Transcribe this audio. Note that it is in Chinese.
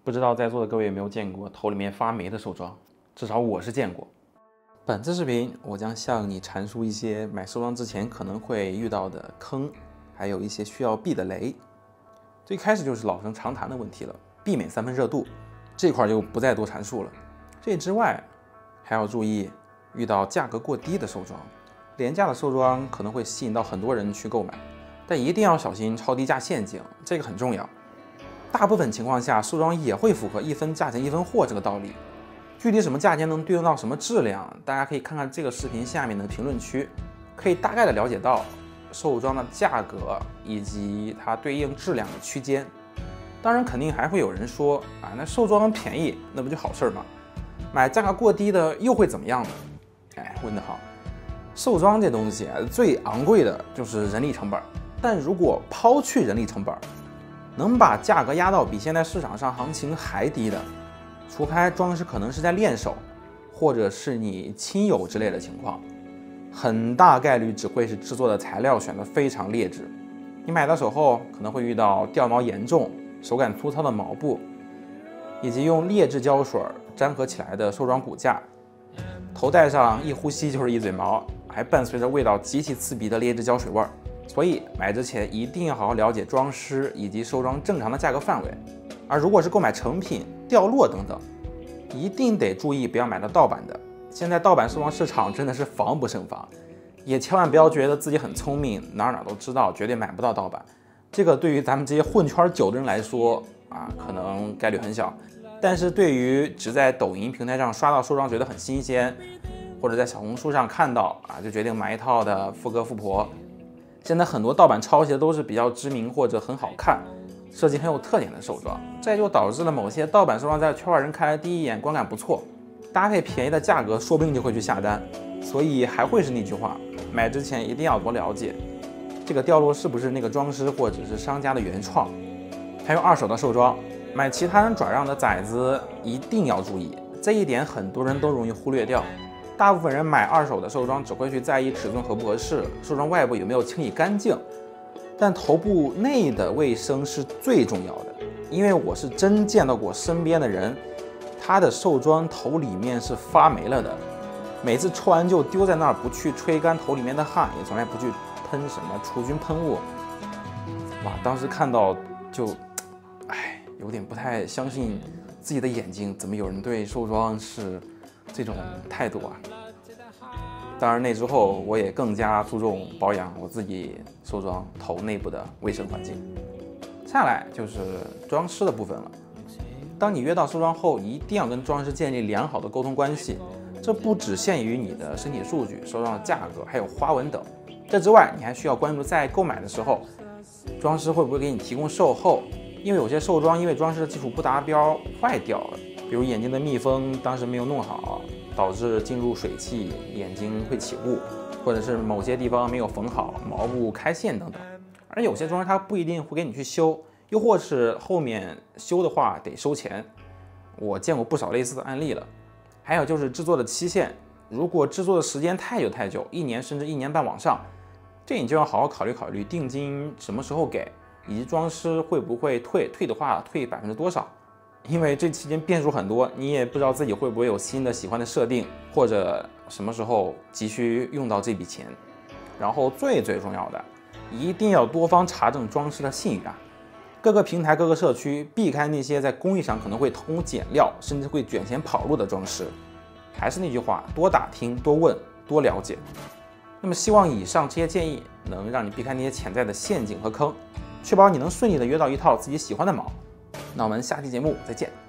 不知道在座的各位有没有见过头里面发霉的寿装？至少我是见过。本次视频我将向你阐述一些买寿装之前可能会遇到的坑，还有一些需要避的雷。最开始就是老生常谈的问题了，避免三分热度，这块就不再多阐述了。这之外，还要注意遇到价格过低的寿装，廉价的寿装可能会吸引到很多人去购买，但一定要小心超低价陷阱，这个很重要。大部分情况下，寿装也会符合一分价钱一分货这个道理。具体什么价钱能对应到什么质量，大家可以看看这个视频下面的评论区，可以大概的了解到寿装的价格以及它对应质量的区间。当然，肯定还会有人说啊，那寿装便宜，那不就好事吗？买价格过低的又会怎么样呢？哎，问得好。寿装这东西最昂贵的就是人力成本，但如果抛去人力成本，能把价格压到比现在市场上行情还低的，除开装饰可能是在练手，或者是你亲友之类的情况，很大概率只会是制作的材料选得非常劣质。你买到手后可能会遇到掉毛严重、手感粗糙的毛布，以及用劣质胶水粘合起来的寿装骨架，头戴上一呼吸就是一嘴毛，还伴随着味道极其刺鼻的劣质胶水味儿。所以买之前一定要好好了解装饰以及寿装正常的价格范围。而如果是购买成品、掉落等等，一定得注意不要买到盗版的。现在盗版寿装市场真的是防不胜防，也千万不要觉得自己很聪明，哪都知道，绝对买不到盗版。这个对于咱们这些混圈久的人来说啊，可能概率很小，但是对于只在抖音平台上刷到寿装觉得很新鲜，或者在小红书上看到啊就决定买一套的富哥富婆，现在很多盗版抄袭的都是比较知名或者很好看、设计很有特点的寿装，这就导致了某些盗版寿装在圈外人看来第一眼观感不错，搭配便宜的价格，说不定就会去下单。所以还会是那句话，买之前一定要多了解这个掉落是不是那个装饰或者是商家的原创。还有二手的寿装，买其他人转让的崽子一定要注意，这一点很多人都容易忽略掉。大部分人买二手的寿装只会去在意尺寸合不合适，寿装外部有没有清理干净，但头部内的卫生是最重要的。因为我是真见到过身边的人，他的寿装头里面是发霉了的，每次抽完就丢在那儿，不去吹干头里面的汗，也从来不去喷什么除菌喷雾。哇，当时看到就，有点不太相信自己的眼睛，怎么有人对寿装是这种态度啊？当然那之后我也更加注重保养我自己寿装头内部的卫生环境。下来就是装饰的部分了。当你约到寿装后，一定要跟装饰建立良好的沟通关系，这不只限于你的身体数据、寿装的价格还有花纹等。这之外，你还需要关注在购买的时候，装饰会不会给你提供售后，因为有些寿装因为装饰的技术不达标坏掉了，比如眼睛的密封当时没有弄好，导致进入水汽，眼睛会起雾，或者是某些地方没有缝好，毛布开线等等。而有些装饰它不一定会给你去修，又或是后面修的话得收钱。我见过不少类似的案例了。还有就是制作的期限，如果制作的时间太久，1年甚至1年半往上，这你就要好好考虑定金什么时候给，以及装饰会不会退的话退多少。因为这期间变数很多，你也不知道自己会不会有新的喜欢的设定，或者什么时候急需用到这笔钱。然后最重要的，一定要多方查证装饰的信誉啊！各个平台、各个社区，避开那些在工艺上可能会偷工减料，甚至会卷钱跑路的装饰。还是那句话，多打听、多问、多了解。那么希望以上这些建议能让你避开那些潜在的陷阱和坑，确保你能顺利的约到一套自己喜欢的毛。那我们下期节目再见。